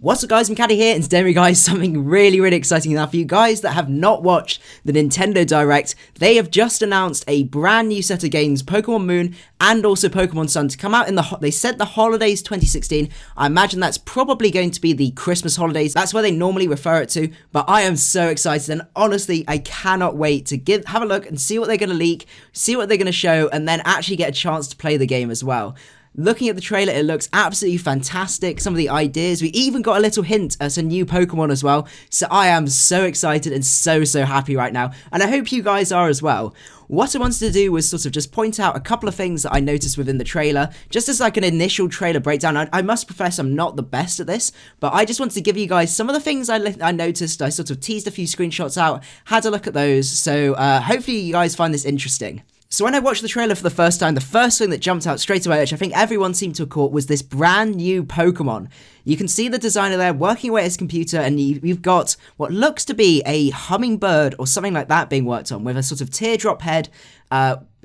What's up guys, macadii here, and today guys, something really exciting now for you guys that have not watched the Nintendo Direct. They have just announced a brand new set of games, Pokémon Moon and also Pokémon Sun, to come out in they said the holidays 2016. I imagine that's probably going to be the Christmas holidays. That's where they normally refer it to, but I am so excited, and honestly, I cannot wait to have a look and see what they're going to leak, see what they're going to show, and then actually get a chance to play the game as well. Looking at the trailer, it looks absolutely fantastic. Some of the ideas, we even got a little hint at a new Pokemon as well. So I am so excited and so happy right now. And I hope you guys are as well. What I wanted to do was sort of just point out a couple of things that I noticed within the trailer, just as like an initial trailer breakdown. I must profess I'm not the best at this, but I just wanted to give you guys some of the things I noticed. I sort of teased a few screenshots out, had a look at those. So hopefully you guys find this interesting. So when I watched the trailer for the first time, the first thing that jumped out straight away, which I think everyone seemed to have caught, was this brand new Pokemon. You can see the designer there working away at his computer, and you've got what looks to be a hummingbird or something like that being worked on with a sort of teardrop head.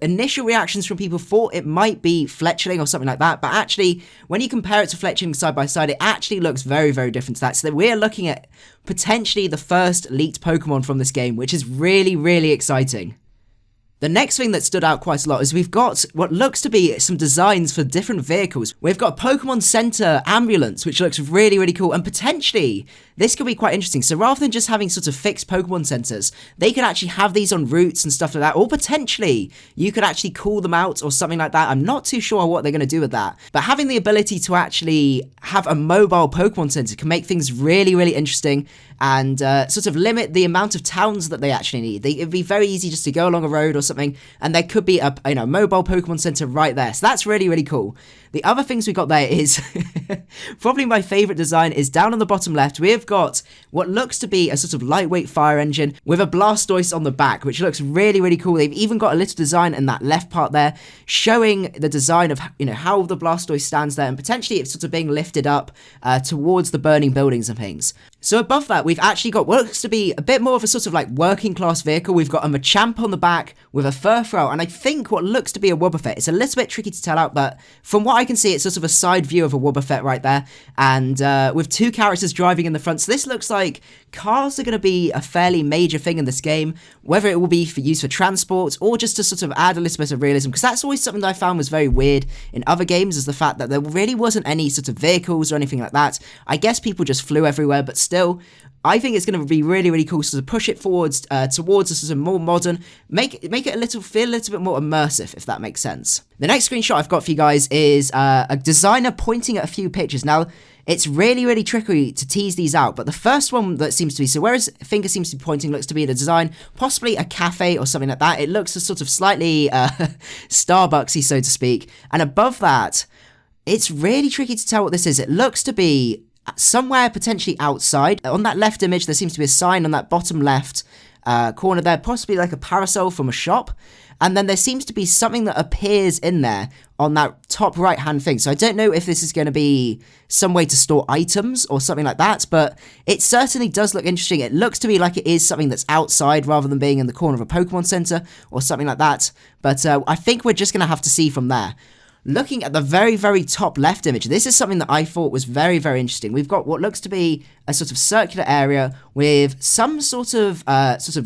Initial reactions from people thought it might be Fletchling or something like that, but actually, when you compare it to Fletchling side by side, it actually looks very different to that. So that we're looking at potentially the first leaked Pokemon from this game, which is really exciting. The next thing that stood out quite a lot is we've got what looks to be some designs for different vehicles. We've got a Pokemon Center ambulance, which looks really cool, and potentially this could be quite interesting. So rather than just having sort of fixed Pokemon centers, they could actually have these on routes and stuff like that, or potentially you could actually call them out or something like that. I'm not too sure what they're going to do with that, but having the ability to actually have a mobile Pokemon Center can make things really interesting and sort of limit the amount of towns that they actually need. It'd be very easy just to go along a road or something, and there could be a mobile Pokemon Center right there. So that's really cool. The other things we got there is probably my favorite design is down on the bottom left. We've got what looks to be a sort of lightweight fire engine with a Blastoise on the back, which looks really cool. They've even got a little design in that left part there showing the design of how the Blastoise stands there, and potentially it's sort of being lifted up towards the burning buildings and things. So above that, we've actually got what looks to be a bit more of a sort of like working class vehicle. We've got a Machamp on the back with a Furfrou, and I think what looks to be a Wobbuffet. It's a little bit tricky to tell out, but from what I can see, it's sort of a side view of a Wobbuffet right there, and with two characters driving in the front. So this looks like cars are going to be a fairly major thing in this game, whether it will be used for transport or just to sort of add a little bit of realism, because that's always something that I found was very weird in other games, is the fact that there really wasn't any sort of vehicles or anything like that. I guess people just flew everywhere, but still, I think it's going to be really cool to sort of push it forwards towards a sort of more modern, make it feel a little bit more immersive, if that makes sense. The next screenshot I've got for you guys is a designer pointing at a few pictures. Now, it's really tricky to tease these out, but the first one that seems to be, so where his finger seems to be pointing looks to be the design, possibly a cafe or something like that. It looks a sort of slightly Starbucksy, so to speak. And above that, it's really tricky to tell what this is. It looks to be somewhere potentially outside. On that left image, there seems to be a sign on that bottom left corner there, possibly like a parasol from a shop. And then there seems to be something that appears in there on that top right hand thing. So I don't know if this is going to be some way to store items or something like that, but it certainly does look interesting. It looks to me like it is something that's outside rather than being in the corner of a Pokemon Center or something like that. But I think we're just going to have to see from there. Looking at the very top left image, this is something that I thought was very interesting. We've got what looks to be a sort of circular area with some sort of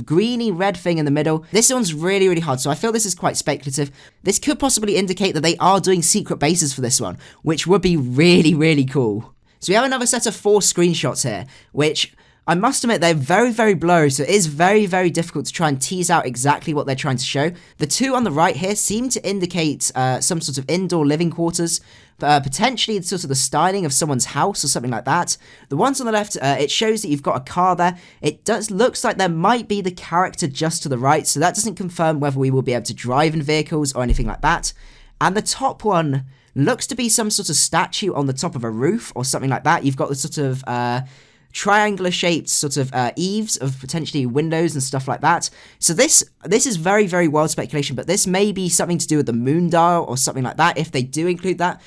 greeny red thing in the middle. This one's really hard, so I feel this is quite speculative. This could possibly indicate that they are doing secret bases for this one, which would be really cool. So we have another set of 4 screenshots here, which I must admit, they're very blurry, so it is very difficult to try and tease out exactly what they're trying to show. The 2 on the right here seem to indicate some sort of indoor living quarters, potentially sort of the styling of someone's house or something like that. The ones on the left, it shows that you've got a car there. It looks like there might be the character just to the right, so that doesn't confirm whether we will be able to drive in vehicles or anything like that. And the top one looks to be some sort of statue on the top of a roof or something like that. You've got the sort of triangular shaped sort of eaves of potentially windows and stuff like that. So this this is very, very wild speculation, but this may be something to do with the moon dial or something like that, if they do include that,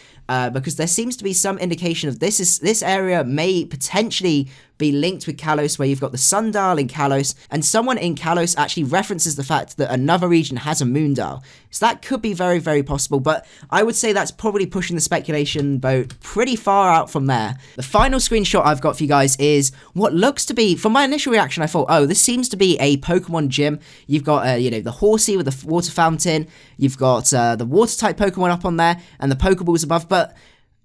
because there seems to be some indication of this area may potentially be linked with Kalos, where you've got the sundial in Kalos, and someone in Kalos actually references the fact that another region has a moon dial. So that could be very, very possible, but I would say that's probably pushing the speculation boat pretty far out from there. The final screenshot I've got for you guys is what looks to be, from my initial reaction, I thought, oh, this seems to be a Pokemon gym. You've got, the Horsey with the water fountain, you've got the water-type Pokemon up on there, and the Pokeballs above, but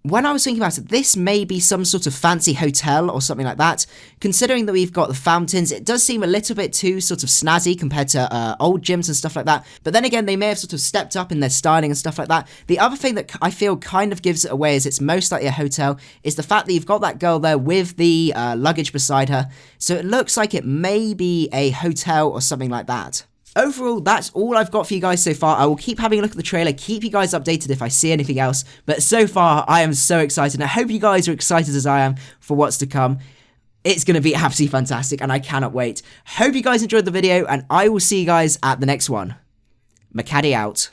when I was thinking about it, this may be some sort of fancy hotel or something like that. Considering that we've got the fountains, it does seem a little bit too sort of snazzy compared to old gyms and stuff like that. But then again, they may have sort of stepped up in their styling and stuff like that. The other thing that I feel kind of gives it away is it's most likely a hotel is the fact that you've got that girl there with the luggage beside her. So it looks like it may be a hotel or something like that. Overall, that's all I've got for you guys so far. I will keep having a look at the trailer, keep you guys updated if I see anything else. But so far, I am so excited. I hope you guys are excited as I am for what's to come. It's going to be absolutely fantastic, and I cannot wait. Hope you guys enjoyed the video, and I will see you guys at the next one. Macadii out.